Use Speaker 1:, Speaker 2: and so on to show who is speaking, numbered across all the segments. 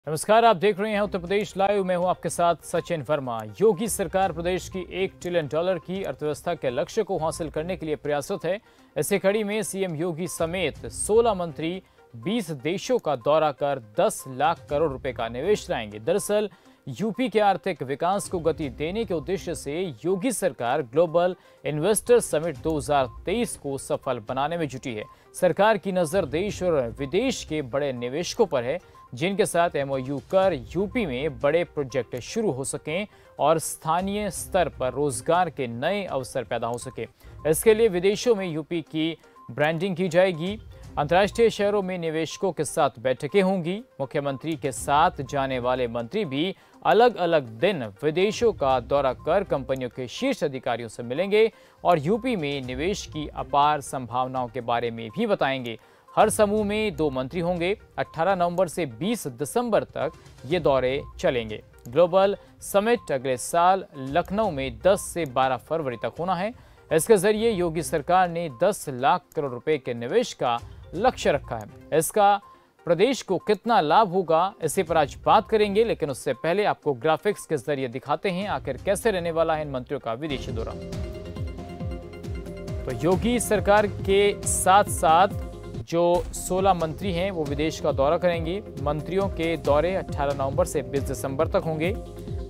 Speaker 1: नमस्कार, आप देख रहे हैं उत्तर प्रदेश लाइव। मैं हूं आपके साथ सचिन वर्मा। योगी सरकार प्रदेश की $1 ट्रिलियन की अर्थव्यवस्था के लक्ष्य को हासिल करने के लिए प्रयासरत है। इसी कड़ी में सीएम योगी समेत 16 मंत्री 20 देशों का दौरा कर 10 लाख करोड़ रुपए का निवेश लाएंगे। दरअसल यूपी के आर्थिक विकास को गति देने के उद्देश्य से योगी सरकार ग्लोबल इन्वेस्टर समिट 2023 को सफल बनाने में जुटी है। सरकार की नजर देश और विदेश के बड़े निवेशकों पर है, जिनके साथ एमओयू कर यूपी में बड़े प्रोजेक्ट शुरू हो सकें और स्थानीय स्तर पर रोजगार के नए अवसर पैदा हो सके। इसके लिए विदेशों में यूपी की ब्रांडिंग की जाएगी। अंतर्राष्ट्रीय शहरों में निवेशकों के साथ बैठकें होंगी। मुख्यमंत्री के साथ जाने वाले मंत्री भी अलग अलग दिन विदेशों का दौरा कर कंपनियों के शीर्ष अधिकारियों से मिलेंगे और यूपी में निवेश की अपार संभावनाओं के बारे में भी बताएंगे। हर समूह में 2 मंत्री होंगे। 18 नवंबर से 20 दिसंबर तक ये दौरे चलेंगे। ग्लोबल समिट अगले साल लखनऊ में 10 से 12 फरवरी तक होना है। इसके जरिए योगी सरकार ने 10 लाख करोड़ रुपए के निवेश का लक्ष्य रखा है। इसका प्रदेश को कितना लाभ होगा, इसी पर आज बात करेंगे, लेकिन उससे पहले आपको ग्राफिक्स के जरिए दिखाते हैं आखिर कैसे रहने वाला है इन मंत्रियों का विदेशी दौरा। तो योगी सरकार के साथ साथ जो 16 मंत्री हैं वो विदेश का दौरा करेंगे। मंत्रियों के दौरे 18 नवंबर से 20 दिसंबर तक होंगे।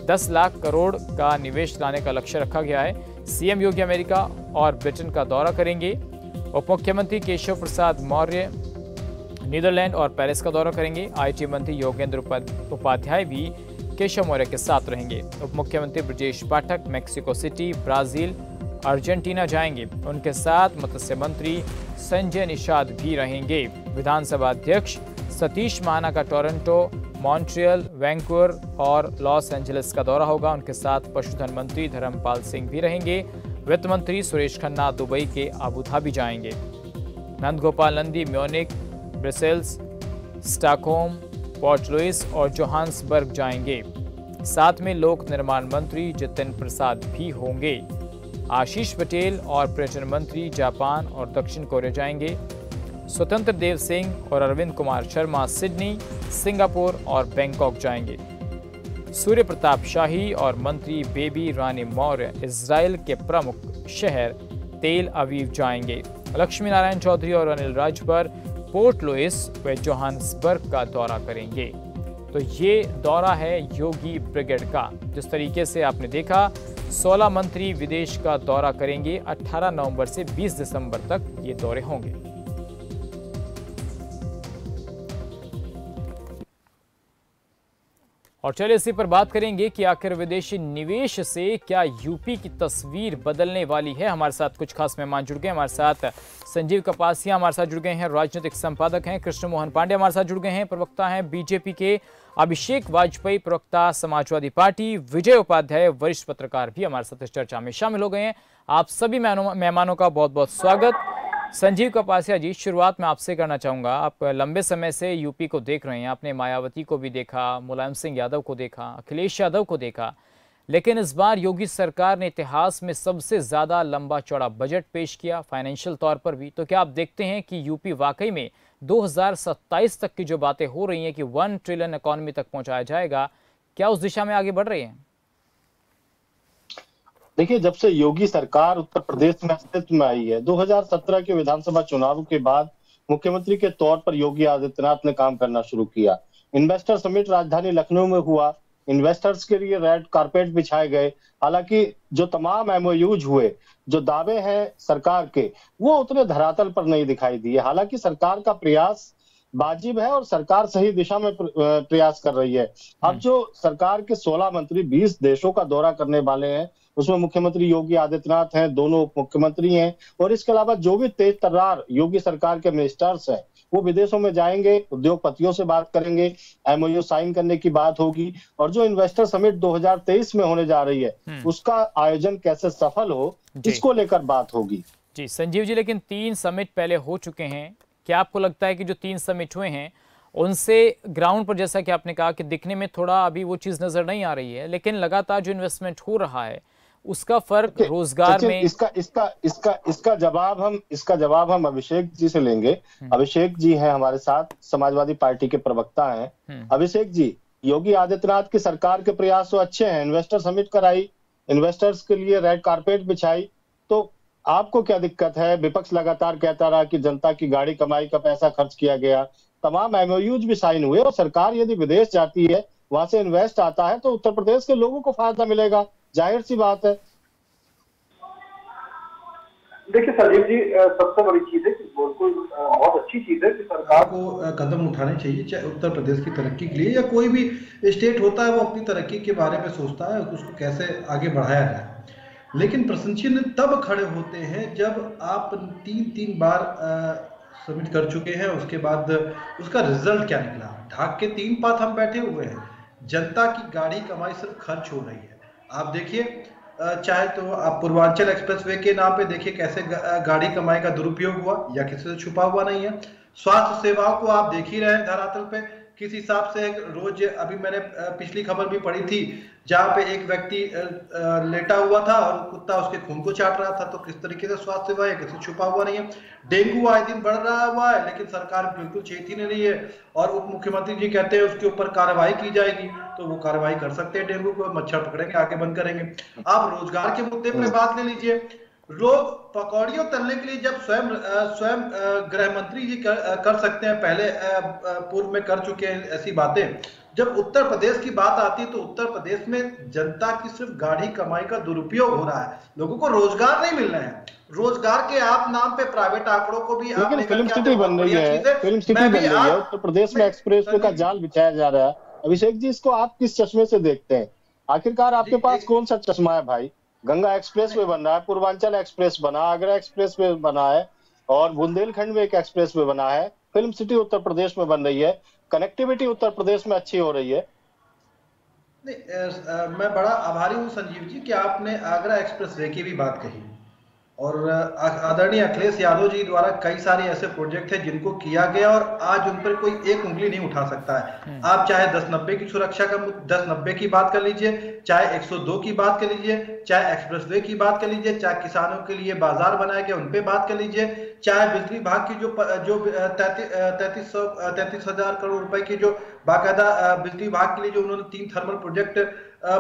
Speaker 1: 10 लाख करोड़ का निवेश लाने का लक्ष्य रखा गया है। सीएम योगी अमेरिका और ब्रिटेन का दौरा करेंगे। उप मुख्यमंत्री केशव प्रसाद मौर्य नीदरलैंड और पेरिस का दौरा करेंगे। आईटी मंत्री योगेंद्र उपाध्याय भी केशव मौर्य के साथ रहेंगे। उप मुख्यमंत्री Brajesh Pathak Mexico city, Brazil, Argentina जाएंगे। उनके साथ मत्स्य मंत्री संजय निषाद भी रहेंगे। विधानसभा अध्यक्ष सतीश महाना का टोरंटो, मॉन्ट्रियल, वैंकूवर और लॉस एंजलिस का दौरा होगा। उनके साथ पशुधन मंत्री धर्मपाल सिंह भी रहेंगे। वित्त मंत्री सुरेश खन्ना दुबई के अबू धाबी जाएंगे। Nandagopal Nandi Munich, Brussels, Stockholm, Port Louis और जोहान्सबर्ग जाएंगे। साथ में लोक निर्माण मंत्री जितिन प्रसाद भी होंगे। आशीष पटेल और पर्यटन मंत्री जापान और दक्षिण कोरिया जाएंगे। स्वतंत्र देव सिंह और अरविंद कुमार शर्मा सिडनी, सिंगापुर और बैंकॉक जाएंगे। सूर्य प्रताप शाही और मंत्री बेबी रानी मौर्य इजराइल के प्रमुख शहर तेल अवीव जाएंगे। लक्ष्मी नारायण चौधरी और अनिल राजभर पोर्ट लुइस व जोहान्सबर्ग का दौरा करेंगे। तो ये दौरा है योगी ब्रिगेड का। जिस तरीके से आपने देखा, 16 मंत्री विदेश का दौरा करेंगे। 18 नवंबर से 20 दिसंबर तक ये दौरे होंगे। और चलिए इसी पर बात करेंगे कि आखिर विदेशी निवेश से क्या यूपी की तस्वीर बदलने वाली है। हमारे साथ कुछ खास मेहमान जुड़ गए। हमारे साथ संजीव कपासिया हमारे साथ जुड़ गए हैं, राजनीतिक संपादक हैं। कृष्ण मोहन पांडे हमारे साथ जुड़ गए हैं, प्रवक्ता हैं बीजेपी के। अभिषेक वाजपेयी प्रवक्ता समाजवादी पार्टी। विजय उपाध्याय वरिष्ठ पत्रकार भी हमारे साथ इस चर्चा में शामिल हो गए हैं। आप सभी मेहमानों का बहुत बहुत स्वागत। संजीव कपासिया जी, शुरुआत में आपसे करना चाहूंगा। आप लंबे समय से यूपी को देख रहे हैं। आपने मायावती को भी देखा, मुलायम सिंह यादव को देखा, अखिलेश यादव को देखा, लेकिन इस बार योगी सरकार ने इतिहास में सबसे ज्यादा लंबा चौड़ा बजट पेश किया, फाइनेंशियल तौर पर भी। तो क्या आप देखते हैं कि यूपी वाकई में 2027 तक की जो बातें हो रही हैं कि 1 ट्रिलियन इकोनॉमी तक पहुंचाया जाएगा, क्या उस दिशा में आगे बढ़ रही है?
Speaker 2: देखिए, जब से योगी सरकार उत्तर प्रदेश में अस्तित्व में आई है, 2017 के विधानसभा चुनाव के बाद मुख्यमंत्री के तौर पर योगी आदित्यनाथ ने काम करना शुरू किया। इन्वेस्टर समिट राजधानी लखनऊ में हुआ। इन्वेस्टर्स के लिए रेड कारपेट बिछाए गए। हालांकि जो तमाम एमओयूज हुए, जो दावे हैं सरकार के, वो उतने धरातल पर नहीं दिखाई दिए। हालांकि सरकार का प्रयास वाजिब है और सरकार सही दिशा में प्रयास कर रही है। अब जो सरकार के 16 मंत्री 20 देशों का दौरा करने वाले हैं, उसमें मुख्यमंत्री योगी आदित्यनाथ हैं, दोनों उप मुख्यमंत्री हैं, और इसके अलावा जो भी तेज तर्रार योगी सरकार के मिनिस्टर्स हैं वो विदेशों में जाएंगे, उद्योगपतियों से बात करेंगे, एमओयू साइन करने की बात होगी। और जो इन्वेस्टर समिट 2023 में होने जा रही है, उसका आयोजन कैसे सफल हो, इसको लेकर बात होगी।
Speaker 1: जी संजीव जी, लेकिन 3 समिट पहले हो चुके हैं। क्या आपको लगता है कि जो 3 समिट हुए हैं उनसे ग्राउंड पर, जैसा कि आपने कहा कि दिखने में थोड़ा अभी वो चीज़ नज़र नहीं आ रही है, लेकिन लगातार जो इन्वेस्टमेंट हो रहा है उसका फर्क रोजगार में।
Speaker 2: इसका जवाब हम अभिषेक जी से लेंगे। अभिषेक जी हैं हमारे साथ, समाजवादी पार्टी के प्रवक्ता हैं। अभिषेक जी, योगी आदित्यनाथ की सरकार के प्रयास तो अच्छे हैं, इन्वेस्टर समिट कराई, इन्वेस्टर्स के लिए रेड कारपेट बिछाई, तो आपको क्या दिक्कत है? विपक्ष लगातार कहता रहा कि जनता की गाड़ी कमाई का पैसा खर्च किया गया, तमाम एमओयूज भी साइन हुए, और सरकार यदि विदेश जाती है, वहां से इन्वेस्ट आता है, तो उत्तर प्रदेश के लोगों को फायदा मिलेगा, जाहिर सी बात है।
Speaker 3: देखिए संजीव जी, सबसे बड़ी चीज है कि बिल्कुल बहुत अच्छी चीज है कि सरकार
Speaker 4: को कदम उठाने चाहिए, चाहे उत्तर प्रदेश की तरक्की के लिए या कोई भी स्टेट होता है वो अपनी तरक्की के बारे में सोचता है उसको कैसे आगे बढ़ाया जाए। लेकिन प्रश्न चिन्ह तब खड़े होते हैं जब आप तीन बार सबमिट कर चुके हैं, उसके बाद उसका रिजल्ट क्या निकला। ढाक के 3 पात हम बैठे हुए हैं, जनता की गाड़ी कमाई सिर्फ खर्च हो रही है। आप देखिए, चाहे तो आप पूर्वांचल एक्सप्रेसवे के नाम पे देखिए कैसे गाड़ी कमाई का दुरुपयोग हुआ, या किसी से छुपा हुआ नहीं है। स्वास्थ्य सेवाओं को आप देख ही रहे हैं धरातल पे किस हिसाब से रोज। अभी मैंने पिछली खबर भी पढ़ी थी जहां पे एक व्यक्ति लेटा हुआ था और कुत्ता उसके खून को चाट रहा था। तो किस तरीके से स्वास्थ्य सेवा है, किसी छुपा हुआ नहीं है। डेंगू आए दिन बढ़ रहा हुआ है, लेकिन सरकार बिल्कुल चेत ही नहीं रही है। और उप मुख्यमंत्री जी कहते हैं उसके ऊपर कार्रवाई की जाएगी, तो वो कार्रवाई कर सकते हैं। डेंगू को मच्छर पकड़ेंगे, आगे बंद करेंगे। आप रोजगार के मुद्दे पर बात ले लीजिए। लोग पकौड़ियों तलने के लिए जब स्वयं गृह मंत्री जी कर सकते हैं, पहले पूर्व में कर चुके हैं ऐसी बातें। जब उत्तर प्रदेश की बात आती है तो उत्तर प्रदेश में जनता की सिर्फ गाढ़ी कमाई का दुरुपयोग हो रहा है, लोगों को रोजगार नहीं मिल रहे हैं। रोजगार के आप नाम पे प्राइवेट आंकड़ों को भी आप
Speaker 2: फिल्म सिटी बन रही है, फिल्म सिटी बन रही है उत्तर प्रदेश में, एक्सप्रेसवे का जाल बिछाया जा रहा है। अभिषेक जी, इसको आप किस चश्मे से देखते हैं? आखिरकार आपके पास कौन सा चश्मा है भाई? गंगा एक्सप्रेसवे बन रहा है, पूर्वांचल एक्सप्रेस बना, आगरा एक्सप्रेसवे बना है, और बुंदेलखंड में एक एक्सप्रेसवे बना है। फिल्म सिटी उत्तर प्रदेश में बन रही है, कनेक्टिविटी उत्तर प्रदेश में अच्छी हो रही है।
Speaker 4: नहीं, मैं बड़ा आभारी हूं संजीव जी कि आपने आगरा एक्सप्रेसवे की भी बात कही। और आदरणीय अखिलेश यादव जी द्वारा कई सारे ऐसे प्रोजेक्ट हैं जिनको किया गया और आज उन पर कोई एक उंगली नहीं उठा सकता है। आप चाहे 1090 की सुरक्षा का 1090 की बात कर लीजिए, चाहे 102 की बात कर लीजिए, चाहे एक्सप्रेसवे की बात कर लीजिए, चाहे किसानों के लिए बाजार बनाया गया उन पे बात कर लीजिए, चाहे बिजली विभाग की जो 33,000 करोड़ रुपए की जो बाकायदा बिजली विभाग के लिए जो उन्होंने 3 थर्मल प्रोजेक्ट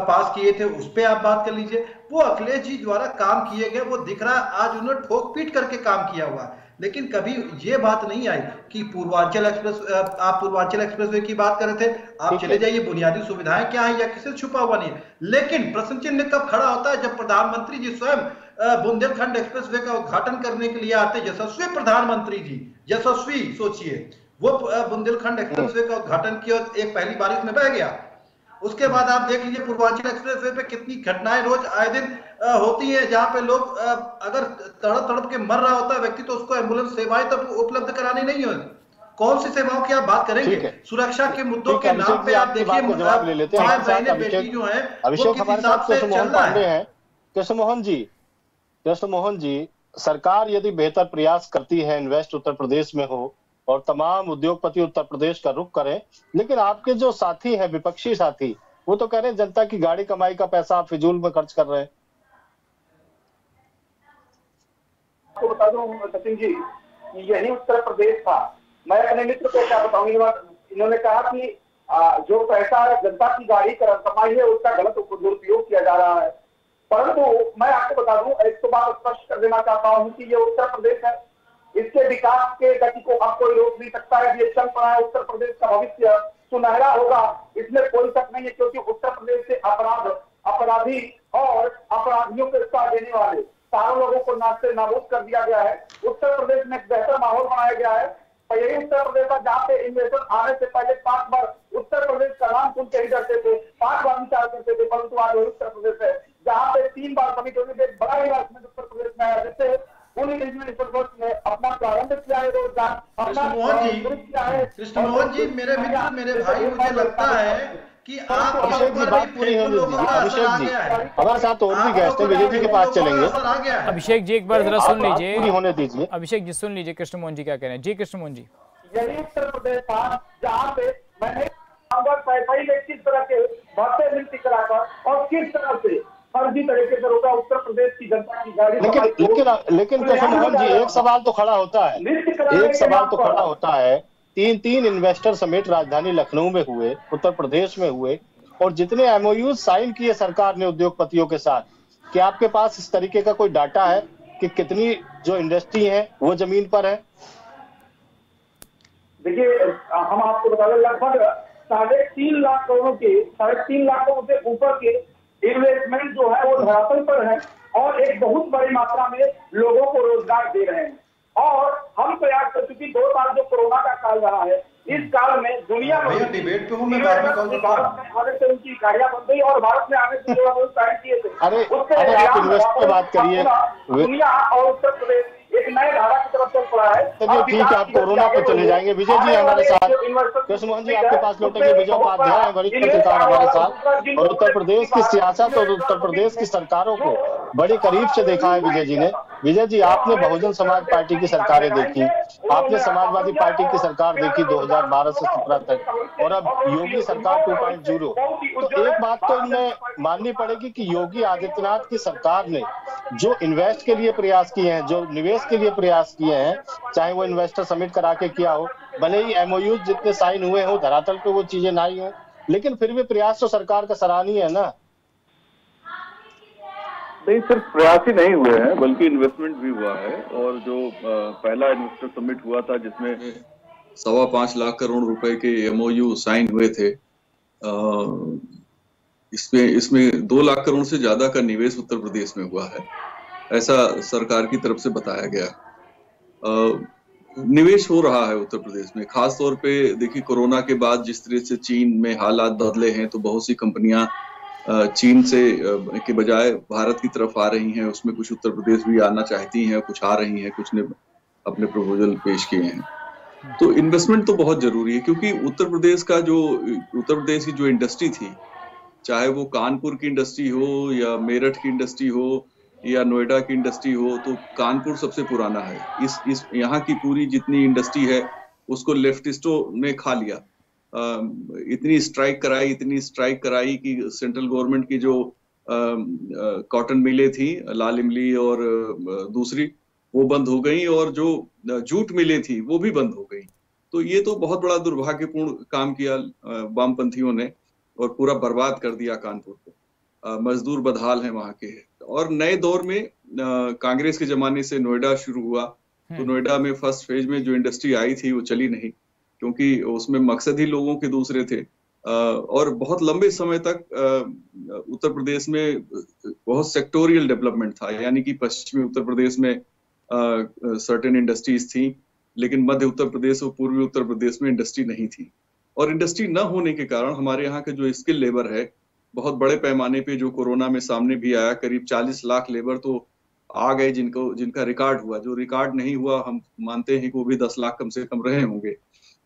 Speaker 4: पास किए थे उस पे आप बात कर लीजिए। वो अखिलेश जी द्वारा काम किए गए, वो दिख रहा है। आज उन्होंने ठोक पीट करके काम किया हुआ, लेकिन कभी ये बात नहीं आई कि पूर्वांचल एक्सप्रेस, आप पूर्वांचल एक्सप्रेसवे की बात कर रहे थे, आप चले जाइए बुनियादी सुविधाएं क्या है, या किसी से छुपा हुआ नहीं है। लेकिन प्रश्न चिन्ह कब खड़ा होता है? जब प्रधानमंत्री जी स्वयं बुंदेलखंड एक्सप्रेसवे का उद्घाटन करने के लिए आते, यशस्वी प्रधानमंत्री जी, यशस्वी सोचिए, वो बुंदेलखंड एक्सप्रेसवे का उद्घाटन किया, एक पहली बारिश में बह गया। उसके बाद आप देख लीजिए पूर्वांचल एक्सप्रेसवे पे कितनी घटनाएं रोज आए दिन होती हैं, जहां पे लोग अगर तड़प तड़प के मर रहा होता है व्यक्ति तो उसको एम्बुलेंस सेवाएं तक उपलब्ध करानी नहीं है। कौन सी सेवाओं की आप बात करेंगे? सुरक्षा के मुद्दों के नाम पे आप देखिए 5 बहनें बेटी जो है वो किस हिसाब से चल रहा है।
Speaker 2: कृष्णमोहन जी, सरकार यदि बेहतर प्रयास करती है, इन्वेस्ट उत्तर प्रदेश में हो और तमाम उद्योगपति उत्तर प्रदेश का रुख करें, लेकिन आपके जो साथी हैं, विपक्षी साथी, वो तो कह रहे हैं जनता की गाड़ी कमाई का पैसा आप फिजूल में खर्च कर रहे हैं।
Speaker 3: आपको बता दूं सचिन जी, यही उत्तर प्रदेश था। मैं अपने मित्र को क्या बताऊंगी, इन्होंने कहा कि जो पैसा जनता की गाड़ी कमाई है उसका गलत दुरुपयोग किया जा रहा है। परंतु मैं आपको बता दूं, एक तो बात स्पष्ट कर देना चाहता हूं कि ये उत्तर प्रदेश है, इसके विकास के गति को अब कोई रोक नहीं सकता है। ये चल पड़ा है, उत्तर प्रदेश का भविष्य सुनहरा होगा, इसमें कोई शक नहीं है, क्योंकि उत्तर प्रदेश से अपराधी और अपराधियों के साथ देने वाले सारे लोगों को नाचते नाबूद कर दिया गया है। उत्तर प्रदेश में एक बेहतर माहौल बनाया गया है। तो यही उत्तर प्रदेश था जहाँ पे इन्वेस्टर आने से पहले 5 बार उत्तर प्रदेश का नाम सुन के ही डरते थे, 5 बार विचार करते थे, परंतु आज उत्तर प्रदेश है जहाँ पे 3 बार समिट होने से बड़ा इन्वेस्टमेंट उत्तर प्रदेश में आया। जैसे अपना प्रारंभ किया है रोजगार।
Speaker 4: कृष्णमोहन जी, मेरे मित्र, मेरे भाई, मुझे लगता है कि आप
Speaker 2: अभिषेक जी बात पूरी होने दीजिए। अभिषेक जी, हमारे साथ और भी गेस्ट हैं, विजय जी के पास चलेंगे।
Speaker 1: अभिषेक जी एक बार जरा सुन लीजिए,
Speaker 2: पूरी होने दीजिए।
Speaker 1: अभिषेक जी सुन लीजिए कृष्णमोहन जी क्या कह रहे हैं। जी कृष्णमोहन जी,
Speaker 3: यही उत्तर प्रदेश था जहाँ पे मैंने पैसा ही किस तरह के भर्ते मिलती कराकर और किस तरह से फर्जी तरीके से रोका उत्तर प्रदेश की जनता की गाड़ी।
Speaker 2: लेकिन कृष्ण मोहन जी, एक सवाल तो खड़ा होता है, तीन इन्वेस्टर समिट राजधानी लखनऊ में हुए, उत्तर प्रदेश में हुए, और जितने एमओयू साइन किए सरकार ने उद्योगपतियों के साथ, क्या आपके पास इस तरीके का कोई डाटा है कि कितनी जो इंडस्ट्री है वो जमीन पर है?
Speaker 3: देखिए, हम आपको बता दें, लगभग 3.5 लाख करोड़ से ऊपर के इन्वेस्टमेंट जो है वो धरातल पर है और एक बहुत बड़ी मात्रा में लोगों को रोजगार दे रहे हैं। और हम प्रयास कर चुके 2 साल जो कोरोना का काल रहा है, इस काल में दुनिया में
Speaker 4: डिबेट पे हूं मैं, बाद में कॉल करता हूं।
Speaker 3: भारत में आने से उनकी गाड़ियां बन गई और भारत में आने से जो साइन किए थे,
Speaker 2: अरे आप इन्वेस्ट पे बात करिए।
Speaker 3: दुनिया और उत्तर प्रदेश एक नए धारा की तरफ चल पड़ा है।
Speaker 2: चलिए ठीक है, आप कोरोना पे चले जाएंगे। विजय जी हमारे साथ, कृष्ण मोहन जी आपके पास लौटेंगे। विजय उपाध्याय है, वरिष्ठ पत्रकार हमारे साथ, और उत्तर प्रदेश की सियासत और उत्तर प्रदेश की सरकारों को बड़े करीब से देखा है विजय जी ने। विजय जी, आपने बहुजन समाज पार्टी की सरकारें देखी, आपने समाजवादी पार्टी की सरकार देखी 2012 से 17 तक, और अब योगी सरकार 2.0। तो एक बात तो इनमें माननी पड़ेगी कि योगी आदित्यनाथ की सरकार ने जो इन्वेस्ट के लिए प्रयास किए हैं, जो निवेश के लिए प्रयास किए हैं, चाहे वो इन्वेस्टर समिट करा के किया हो, भले ही एमओयू जितने साइन हुए हो धरातल पे वो चीजें ना ही हो, लेकिन फिर भी प्रयास तो सरकार का सराहनीय है ना।
Speaker 5: नहीं, सिर्फ प्रयास ही नहीं हुए हैं बल्कि इन्वेस्टमेंट भी हुआ है। और जो पहला इन्वेस्टर समिट हुआ था जिसमें 5.25 लाख करोड़ रुपए के एमओयू साइन हुए थे, इसमें 2 लाख करोड़ से ज्यादा का निवेश उत्तर प्रदेश में हुआ है, ऐसा सरकार की तरफ से बताया गया। निवेश हो रहा है उत्तर प्रदेश में, खास तौर पे देखिए कोरोना के बाद जिस तरह से चीन में हालात बदले हैं, तो बहुत सी कंपनियां चीन से के बजाय भारत की तरफ आ रही हैं। उसमें कुछ उत्तर प्रदेश भी आना चाहती हैं, कुछ आ रही हैं, कुछ ने अपने प्रपोजल पेश किए हैं। तो इन्वेस्टमेंट तो बहुत जरूरी है, क्योंकि उत्तर प्रदेश की जो इंडस्ट्री थी, चाहे वो कानपुर की इंडस्ट्री हो या मेरठ की इंडस्ट्री हो या नोएडा की इंडस्ट्री हो, तो कानपुर सबसे पुराना है। इस यहाँ की पूरी जितनी इंडस्ट्री है उसको लेफ्टिस्टों ने खा लिया। इतनी स्ट्राइक कराई कि सेंट्रल गवर्नमेंट की जो कॉटन मिलें थी, लाल इमली और दूसरी, वो बंद हो गई, और जो जूट मिलें थी वो भी बंद हो गई। तो ये तो बहुत बड़ा दुर्भाग्यपूर्ण काम किया वामपंथियों ने और पूरा बर्बाद कर दिया कानपुर को। मजदूर बदहाल हैं वहां के। और नए दौर में कांग्रेस के जमाने से नोएडा शुरू हुआ, तो नोएडा में फर्स्ट फेज में जो इंडस्ट्री आई थी वो चली नहीं, क्योंकि उसमें मकसद ही लोगों के दूसरे थे। और बहुत लंबे समय तक उत्तर प्रदेश में बहुत सेक्टोरियल डेवलपमेंट था, यानी कि पश्चिमी उत्तर प्रदेश में सर्टेन इंडस्ट्रीज थी, लेकिन मध्य उत्तर प्रदेश और पूर्वी उत्तर प्रदेश में इंडस्ट्री नहीं थी। और इंडस्ट्री न होने के कारण हमारे यहाँ के जो स्किल लेबर है, बहुत बड़े पैमाने पे जो कोरोना में सामने भी आया, करीब 40 लाख लेबर तो आ गए जिनका रिकॉर्ड हुआ। जो रिकॉर्ड नहीं हुआ हम मानते हैं कि वो भी 10 लाख कम से कम रहे होंगे।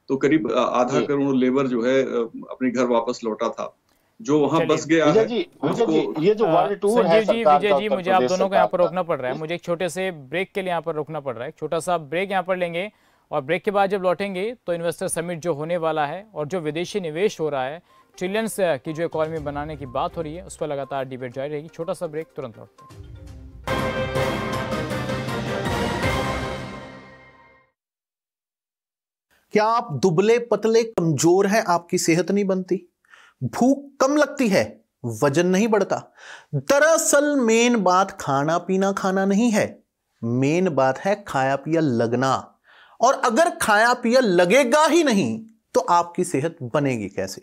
Speaker 5: तो करीब आधा करोड़ लेबर जो है अपने घर वापस लौटा था, जो वहां बस गया है।
Speaker 2: ये जो वर्ल्ड टूर है सरकार का,
Speaker 1: विजय जी मुझे आप दोनों को यहाँ पर रोकना पड़ रहा है, मुझे एक छोटे से ब्रेक के लिए यहाँ पर रोकना पड़ रहा है। छोटा सा ब्रेक यहाँ पर लेंगे, और ब्रेक के बाद जब लौटेंगे तो इन्वेस्टर समिट जो होने वाला है और जो विदेशी निवेश हो रहा है, ट्रिलियंस की जो इकॉनमी बनाने की बात हो रही है, उस पर लगातार डिबेट जारी रहेगी। छोटा सा ब्रेक, तुरंत लौटते हैं।
Speaker 6: क्या आप दुबले पतले कमजोर हैं, आपकी सेहत नहीं बनती, भूख कम लगती है, वजन नहीं बढ़ता? दरअसल मेन बात खाना नहीं है, मेन बात है खाया पिया लगना। और अगर खाया पिया लगेगा ही नहीं तो आपकी सेहत बनेगी कैसे?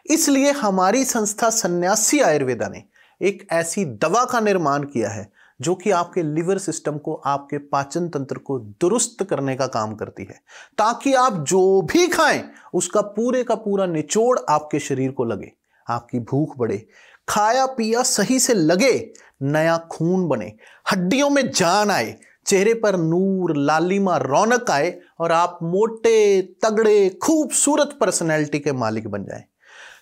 Speaker 6: इसलिए हमारी संस्था सन्यासी आयुर्वेदा ने एक ऐसी दवा का निर्माण किया है जो कि आपके लिवर सिस्टम को, आपके पाचन तंत्र को दुरुस्त करने का काम करती है, ताकि आप जो भी खाएं उसका पूरे का पूरा निचोड़ आपके शरीर को लगे, आपकी भूख बढ़े, खाया पिया सही से लगे, नया खून बने, हड्डियों में जान आए, चेहरे पर नूर, लालिमा, रौनक आए और आप मोटे, तगड़े, खूबसूरत पर्सनैलिटी के मालिक बन जाएं।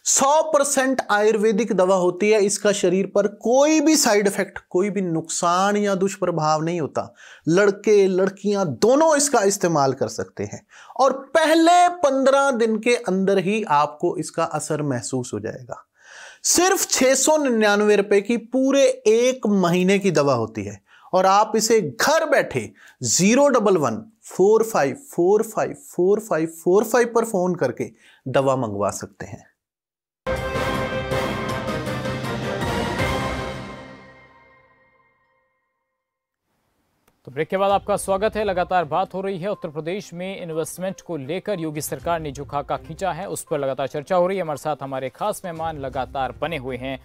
Speaker 6: 100% आयुर्वेदिक दवा होती है, इसका शरीर पर कोई भी साइड इफेक्ट, कोई भी नुकसान या दुष्प्रभाव नहीं होता। लड़के लड़कियां दोनों इसका इस्तेमाल कर सकते हैं और पहले 15 दिन के अंदर ही आपको इसका असर महसूस हो जाएगा। सिर्फ 699 रुपए की पूरे 1 महीने की दवा होती है और आप इसे घर बैठे 011-45454545 पर फोन करके दवा मंगवा सकते हैं।
Speaker 1: तो ब्रेक के बाद आपका स्वागत है। लगातार बात हो रही है उत्तर प्रदेश में इन्वेस्टमेंट को लेकर योगी सरकार ने जो खाका खींचा है उस पर लगातार चर्चा हो रही है। हमारे साथ हमारे खास मेहमान लगातार बने हुए हैं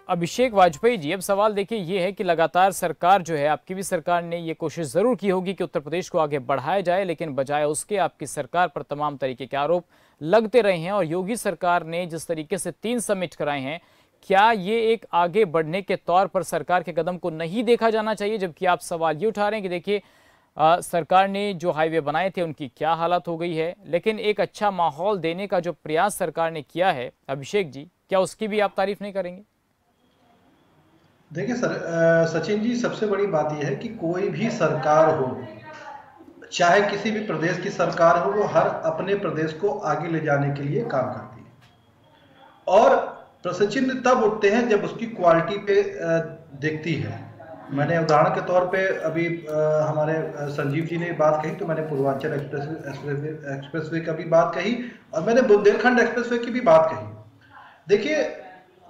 Speaker 1: अभिषेक वाजपेयी जी। अब सवाल देखिए ये है कि लगातार सरकार जो है, आपकी भी सरकार ने ये कोशिश ज़रूर की होगी कि उत्तर प्रदेश को आगे बढ़ाया जाए, लेकिन बजाय उसके आपकी सरकार पर तमाम तरीके के आरोप लगते रहे हैं। और योगी सरकार ने जिस तरीके से 3 समिट कराए हैं, क्या ये एक आगे बढ़ने के तौर पर सरकार के कदम को नहीं देखा जाना चाहिए? जबकि आप सवाल ये उठा रहे हैं कि देखिए सरकार ने जो हाईवे बनाए थे उनकी क्या हालत हो गई है, लेकिन एक अच्छा माहौल देने का जो प्रयास सरकार ने किया है, अभिषेक जी, क्या उसकी भी आप तारीफ नहीं करेंगे?
Speaker 4: देखिए सर, सचिन जी, सबसे बड़ी बात यह है कि कोई भी सरकार हो, चाहे किसी भी प्रदेश की सरकार हो, वो हर अपने प्रदेश को आगे ले जाने के लिए काम करती है। और प्रश्न चिन्ह तब उठते हैं जब उसकी क्वालिटी पे देखती है। मैंने उदाहरण के तौर पे अभी हमारे संजीव जी ने बात कही, तो मैंने पूर्वांचल एक्सप्रेसवे का भी बात कही और मैंने बुंदेलखंड एक्सप्रेसवे की भी बात कही। देखिए,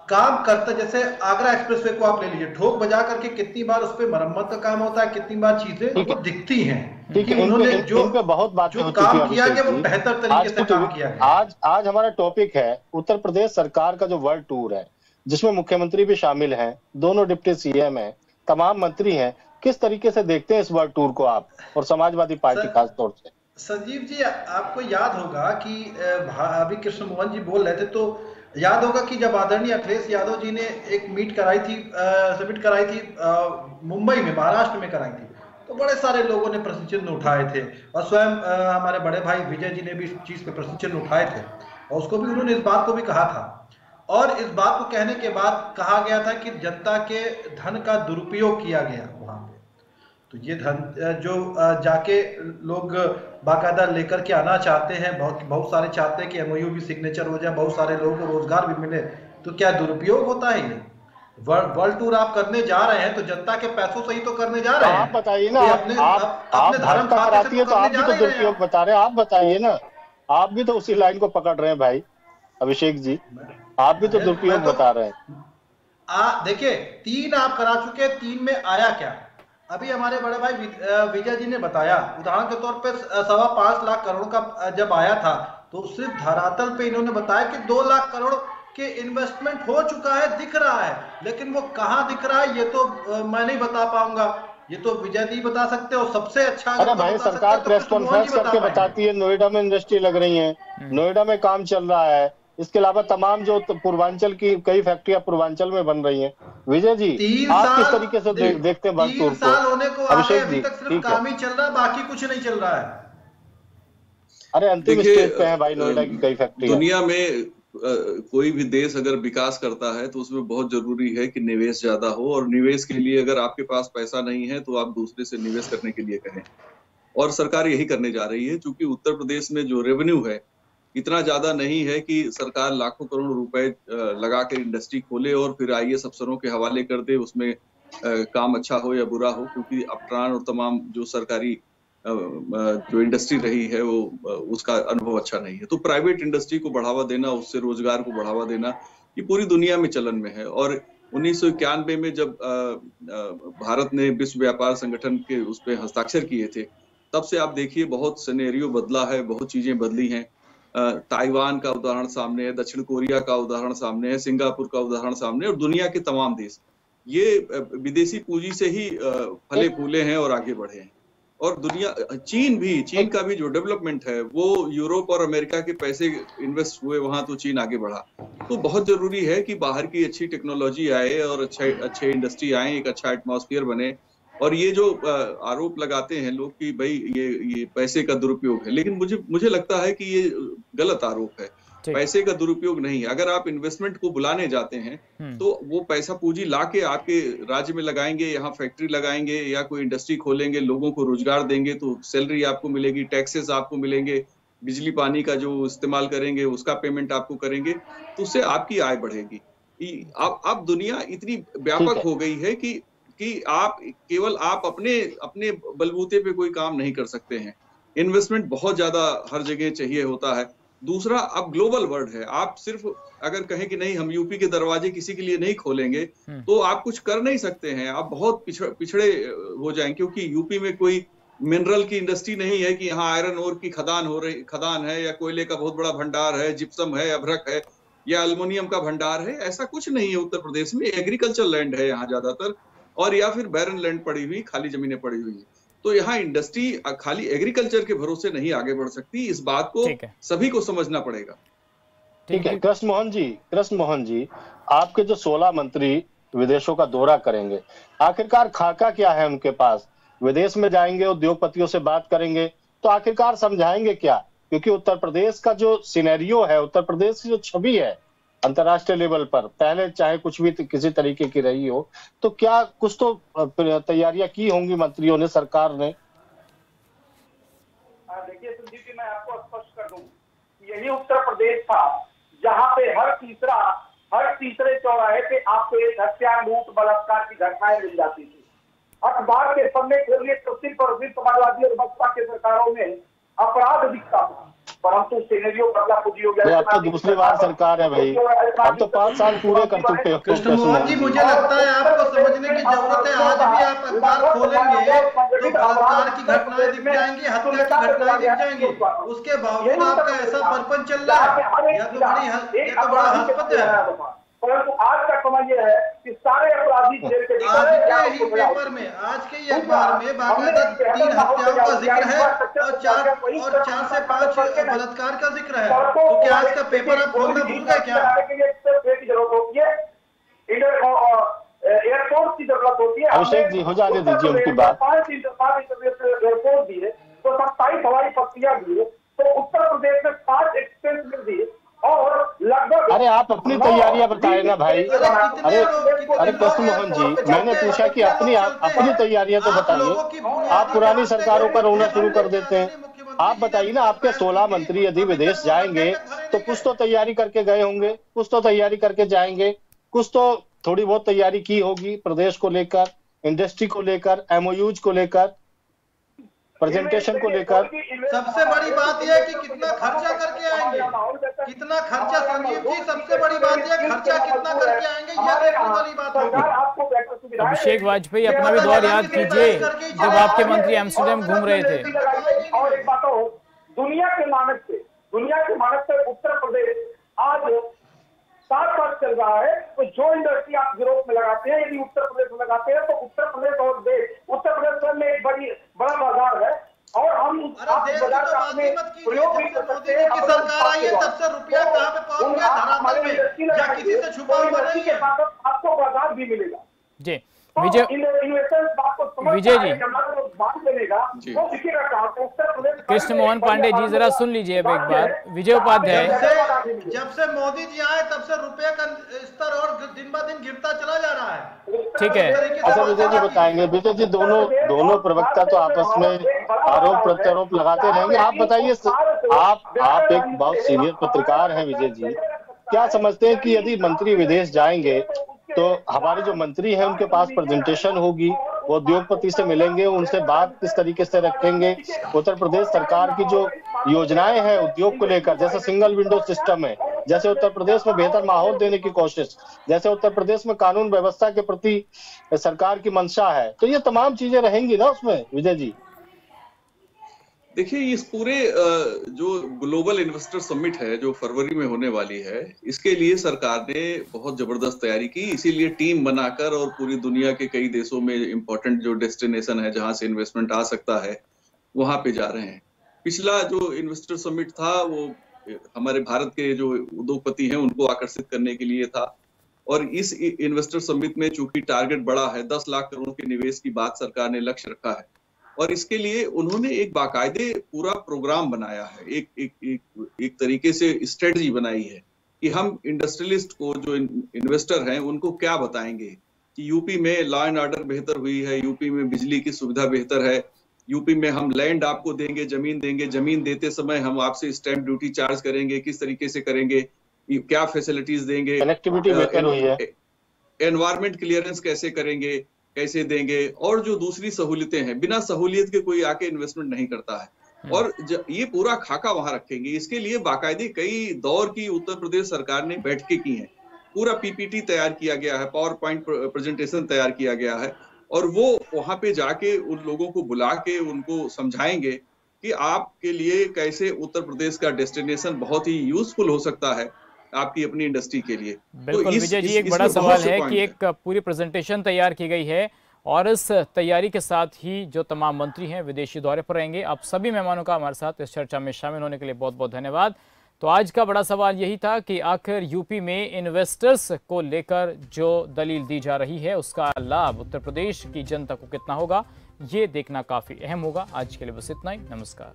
Speaker 4: काम करता, जैसे आगरा एक्सप्रेसवे को आप ले लीजिए, ठोक बजा करके कितनी बार उस पर मरम्मत का काम होता है, कितनी बार चीजें दिखती हैं।
Speaker 2: ठीक है,
Speaker 4: उन्होंने जो
Speaker 2: बहुत बात
Speaker 4: जो काम किया गया वो बेहतर तरीके से काम किया गया।
Speaker 2: आज हमारा टॉपिक है उत्तर प्रदेश सरकार का जो वर्ल्ड टूर है, जिसमें मुख्यमंत्री भी शामिल हैं, दोनों डिप्टी सीएम हैं, तमाम मंत्री हैं। किस तरीके से देखते हैं इस वर्ल्ड टूर को आप और समाजवादी पार्टी खास तौर से?
Speaker 4: संजीव जी, आपको याद होगा कि अभी कृष्ण मोहन जी बोल रहे थे, तो याद होगा कि जब आदरणीय अखिलेश यादव जी ने एक समिट कराई थी मुंबई में, महाराष्ट्र में कराई थी, तो बड़े सारे लोगों ने प्रश्न चिन्ह उठाए थे और स्वयं हमारे बड़े भाई विजय जी ने भी इस चीज पे प्रश्न चिन्ह उठाए थे और उसको भी उन्होंने इस बात को भी कहा था। और इस बात को कहने के बाद कहा गया था कि जनता के धन का दुरुपयोग किया गया वहां पे। तो ये धन जो जाके लोग बाकायदा लेकर के आना चाहते हैं, बहुत सारे चाहते हैं कि एमओयू भी सिग्नेचर हो जाए, बहुत सारे लोगों को रोजगार भी मिले, तो क्या दुरुपयोग होता है? ये वर्ल्ड टूर आप करने जा रहे हैं तो जनता के पैसों से ही तो करने जा रहे हैं।
Speaker 2: आप बताइए ना, आप धर्म कराती है तो आप भी तो दुरुपयोग बता रहे हैं। आप बताइए ना, आप भी तो उसी लाइन को पकड़ रहे हैं भाई अभिषेक जी, आप भी तो दुरुपयोग बता रहे हैं।
Speaker 4: देखिए, 3 आप करा चुके, 3 में आया क्या? अभी हमारे बड़े भाई विजय जी ने बताया, उदाहरण के तौर पे 5.25 लाख करोड़ का जब आया था तो सिर्फ धरातल पे इन्होंने बताया कि 2 लाख करोड़ के इन्वेस्टमेंट हो चुका है, दिख रहा है, लेकिन वो कहाँ दिख रहा है ये तो मैं नहीं बता पाऊंगा, ये तो विजय जी बता सकते हो। सबसे अच्छा,
Speaker 2: अरे भाई, सरकार प्रेस कॉन्फ्रेंस करके बताती है नोएडा में इंडस्ट्री लग रही है, नोएडा में काम चल रहा है। इसके अलावा तमाम जो पूर्वांचल की कई फैक्ट्रियां पूर्वांचल में बन रही हैं। विजय जी, आप किस तरीके से देखते हैं वर्ल्ड टूर को?
Speaker 4: 3 साल होने को अभी तक सिर्फ काम ही चल रहा है, बाकी कुछ नहीं चल रहा है।
Speaker 2: अरे अंतिम स्टेज पे है भाई नोएडा की कई फैक्ट्रियां।
Speaker 5: दुनिया में कोई भी देश अगर विकास करता है तो उसमें बहुत जरूरी है कि निवेश ज्यादा हो, और निवेश के लिए अगर आपके पास पैसा नहीं है तो आप दूसरे से निवेश करने के लिए कहें, और सरकार यही करने जा रही है। क्योंकि उत्तर प्रदेश में जो रेवेन्यू है इतना ज्यादा नहीं है कि सरकार लाखों करोड़ रुपए लगा कर इंडस्ट्री खोले और फिर आईएएस अफसरों के हवाले कर दे, उसमें काम अच्छा हो या बुरा हो। क्योंकि अपराध और तमाम जो सरकारी जो इंडस्ट्री रही है वो उसका अनुभव अच्छा नहीं है। तो प्राइवेट इंडस्ट्री को बढ़ावा देना, उससे रोजगार को बढ़ावा देना, ये पूरी दुनिया में चलन में है। और 1991 में जब भारत ने विश्व व्यापार संगठन के उस पर हस्ताक्षर किए थे, तब से आप देखिए बहुत सिनेरियो बदला है, बहुत चीजें बदली हैं। ताइवान का उदाहरण सामने है, दक्षिण कोरिया का उदाहरण सामने है, सिंगापुर का उदाहरण सामने है, और दुनिया के तमाम देश ये विदेशी पूंजी से ही फले फूले हैं और आगे बढ़े हैं। और चीन का भी जो डेवलपमेंट है वो यूरोप और अमेरिका के पैसे इन्वेस्ट हुए वहां, तो चीन आगे बढ़ा। तो बहुत जरूरी है कि बाहर की अच्छी टेक्नोलॉजी आए और अच्छे इंडस्ट्री आए, एक अच्छा एटमॉस्फेयर बने। और ये जो आरोप लगाते हैं लोग कि भाई ये पैसे का दुरुपयोग है, लेकिन मुझे लगता है कि ये गलत आरोप है। पैसे का दुरुपयोग नहीं। अगर आप इन्वेस्टमेंट को बुलाने जाते हैं तो वो पैसा पूंजी लाके आपके राज्य में लगाएंगे, यहाँ फैक्ट्री लगाएंगे या कोई इंडस्ट्री खोलेंगे, लोगों को रोजगार देंगे, तो सैलरी आपको मिलेगी, टैक्सेस आपको मिलेंगे, बिजली पानी का जो इस्तेमाल करेंगे उसका पेमेंट आपको करेंगे, तो उससे आपकी आय बढ़ेगी। अब दुनिया इतनी व्यापक हो गई है कि आप केवल आप अपने बलबूते पे कोई काम नहीं कर सकते हैं। इन्वेस्टमेंट बहुत ज्यादा हर जगह चाहिए होता है। दूसरा, अब ग्लोबल वर्ल्ड है। आप सिर्फ अगर कहें कि नहीं हम यूपी के दरवाजे किसी के लिए नहीं खोलेंगे तो आप कुछ कर नहीं सकते हैं। आप बहुत पिछड़े हो जाएंगे, क्योंकि यूपी में कोई मिनरल की इंडस्ट्री नहीं है कि यहाँ आयरन ओर की खदान है या कोयले का बहुत बड़ा भंडार है, जिप्सम है, अभ्रक है या एल्युमिनियम का भंडार है। ऐसा कुछ नहीं है उत्तर प्रदेश में। एग्रीकल्चर लैंड है यहाँ ज्यादातर, और या फिर बैरन लैंड पड़ी हुई, खाली जमीनें पड़ी हुई है। तो यहाँ इंडस्ट्री खाली एग्रीकल्चर के भरोसे नहीं आगे बढ़ सकती। इस बात को सभी को समझना पड़ेगा।
Speaker 2: ठीक है कृष्ण मोहन जी, आपके जो 16 मंत्री विदेशों का दौरा करेंगे, आखिरकार खाका क्या है उनके पास? विदेश में जाएंगे, उद्योगपतियों से बात करेंगे, तो आखिरकार समझाएंगे क्या? क्योंकि उत्तर प्रदेश का जो सिनेरियो है, उत्तर प्रदेश की जो छवि है अंतर्राष्ट्रीय लेवल पर, पहले चाहे कुछ भी किसी तरीके की रही हो, तो क्या कुछ तो तैयारियां की होंगी मंत्रियों ने, सरकार ने?
Speaker 3: देखिए संजीव जी, मैं आपको स्पष्ट कर दूं, यही उत्तर प्रदेश था जहां पे हर तीसरे चौराहे पे आपको एक हत्या, लूट, बलात्कार की घटनाएं मिल जाती थी। अखबार के पन्ने खोलिए तो सिर्फ और सिर्फ समाजवादी और बसपा के सरकारों में अपराध दिखता था, परंतु सिनेरियो बदला पूजी हो गया।
Speaker 2: अब तो दूसरी बार सरकार है भाई, अब तो 5 साल पूरे कर चुके हो।
Speaker 4: कृष्ण मोहन जी, मुझे लगता है आपको समझने की जरूरत है। आज भी आप अखबार खोलेंगे तो बलात्कार की घटनाएं दिख जाएंगी, हत्या की घटनाएं दिख जाएंगी। उसके बावजूद आपका ऐसा परपंच चल रहा है, यह तो बड़ा हास्यास्पद है।
Speaker 3: परंतु आज का समय यह है कि सारे अपराधी जेल के
Speaker 4: आज के ही पेपर में, आज के ही अखबार में बाकायदा 3 हत्याओं का जिक्र है और 4 से 5 बलात्कार का जिक्र है। तो क्या आज का पेपर आप खोलना भूल गए क्या?
Speaker 3: जरूरत होती है, एयरपोर्ट की जरूरत होती है।
Speaker 2: अभिषेक जी, हो जाने दीजिए उनकी बात।
Speaker 3: 5 एयरपोर्ट दिए तो 27 हवाई पट्टियां दिए, तो उत्तर प्रदेश में 5 एक्सप्रेस मिल दिए और लगभग।
Speaker 2: अरे आप अपनी तैयारियां बताए ना भाई। अरे कृष्ण मोहन जी, मैंने पूछा कि अपनी तैयारियां तो बताइए। आप पुरानी सरकारों का रोना शुरू कर देते हैं। आप बताइए ना, आपके 16 मंत्री यदि विदेश जाएंगे तो कुछ तो तैयारी करके गए होंगे, कुछ तो तैयारी करके जाएंगे, कुछ तो थोड़ी बहुत तैयारी की होगी प्रदेश को लेकर, इंडस्ट्री को लेकर, एमओयूज को लेकर, प्रेजेंटेशन को लेकर।
Speaker 4: सबसे बड़ी बात यह है कि कितना खर्चा करके आएंगे, कितना खर्चा। संजीव जी, सबसे बड़ी बात यह खर्चा कितना करके आएंगे, यह देखने वाली बात होगी।
Speaker 1: अभिषेक वाजपेयी अपना भी दौर याद कीजिए, जब आपके मंत्री एम्स्टर्डम घूम रहे थे।
Speaker 3: और एक बात हो, दुनिया के मानक से उत्तर प्रदेश आज साथ चल रहा है। तो जो इंडस्ट्री आप यूरोप में लगाते हैं, यदि उत्तर प्रदेश में लगाते हैं, तो उत्तर प्रदेश और देश, उत्तर प्रदेश में एक बड़ा बाजार है और हम बाजार का अपने प्रयोग भी कर सकते हैं।
Speaker 4: सरकार आई है तब से रुपया कहाँ पे पहुंच गया, धरातल में या किसी से छुपा हुआ नहीं है।
Speaker 3: आपको बाजार भी मिलेगा।
Speaker 1: जी विजय जी, कृष्ण मोहन पांडे जी, जरा सुन लीजिए अब एक बार। विजय उपाध्याय,
Speaker 4: जब से मोदी जी आए तब से रुपये का स्तर और दिन ब दिन गिरता चला जा रहा है।
Speaker 1: ठीक है,
Speaker 2: अच्छा विजय जी बताएंगे। विजय जी, दोनों प्रवक्ता तो आपस में आरोप प्रत्यारोप लगाते रहेंगे। आप बताइए, आप एक बहुत सीनियर पत्रकार हैं विजय जी, क्या समझते हैं कि यदि मंत्री विदेश जाएंगे तो हमारे जो मंत्री हैं उनके पास प्रेजेंटेशन होगी, वो उद्योगपति से मिलेंगे, उनसे बात किस तरीके से रखेंगे? उत्तर प्रदेश सरकार की जो योजनाएं हैं उद्योग को लेकर, जैसे सिंगल विंडो सिस्टम है, जैसे उत्तर प्रदेश में बेहतर माहौल देने की कोशिश, जैसे उत्तर प्रदेश में कानून व्यवस्था के प्रति सरकार की मंशा है, तो ये तमाम चीजें रहेंगी ना उसमें विजय जी?
Speaker 5: देखिए, इस पूरे जो ग्लोबल इन्वेस्टर समिट है जो फरवरी में होने वाली है, इसके लिए सरकार ने बहुत जबरदस्त तैयारी की। इसीलिए टीम बनाकर और पूरी दुनिया के कई देशों में इंपॉर्टेंट जो डेस्टिनेशन है जहां से इन्वेस्टमेंट आ सकता है, वहां पे जा रहे हैं। पिछला जो इन्वेस्टर समिट था वो हमारे भारत के जो उद्योगपति हैं उनको आकर्षित करने के लिए था, और इस इन्वेस्टर समिट में चूंकि टारगेट बड़ा है, 10 लाख करोड़ के निवेश की बात सरकार ने लक्ष्य रखा है, और इसके लिए उन्होंने एक बाकायदे पूरा प्रोग्राम बनाया है, एक तरीके से स्ट्रेटजी बनाई है कि हम इंडस्ट्रियलिस्ट को, जो इन्वेस्टर हैं, उनको क्या बताएंगे कि यूपी में लॉ एंड ऑर्डर बेहतर हुई है, यूपी में बिजली की सुविधा बेहतर है, यूपी में हम लैंड आपको देंगे, जमीन देते समय हम आपसे स्टैंप ड्यूटी चार्ज करेंगे, किस तरीके से करेंगे, क्या फैसिलिटीज देंगे,
Speaker 2: कनेक्टिविटी बेहतर हुई है,
Speaker 5: एनवायरमेंट क्लियरेंस कैसे करेंगे, कैसे देंगे, और जो दूसरी सहूलियतें हैं, बिना सहूलियत के कोई आके इन्वेस्टमेंट नहीं करता है। और ये पूरा खाका वहां रखेंगे। इसके लिए बाकायदे कई दौर की उत्तर प्रदेश सरकार ने बैठकें की हैं, पूरा पीपीटी तैयार किया गया है, पावर पॉइंट प्रेजेंटेशन तैयार किया गया है, और वो वहां पे जाके उन लोगों को बुला के उनको समझाएंगे कि आपके लिए कैसे उत्तर प्रदेश का डेस्टिनेशन बहुत ही यूजफुल हो सकता है आपकी अपनी इंडस्ट्री के लिए।
Speaker 1: बिल्कुल विजय जी, एक बड़ा सवाल है कि एक पूरी प्रेजेंटेशन तैयार की गई है और इस तैयारी के साथ ही जो तमाम मंत्री हैं विदेशी दौरे पर रहेंगे। आप सभी मेहमानों का हमारे साथ इस चर्चा में शामिल होने के लिए बहुत बहुत धन्यवाद। तो आज का बड़ा सवाल यही था कि आखिर यूपी में इन्वेस्टर्स को लेकर जो दलील दी जा रही है उसका लाभ उत्तर प्रदेश की जनता को कितना होगा, ये देखना काफी अहम होगा। आज के लिए बस इतना ही। नमस्कार।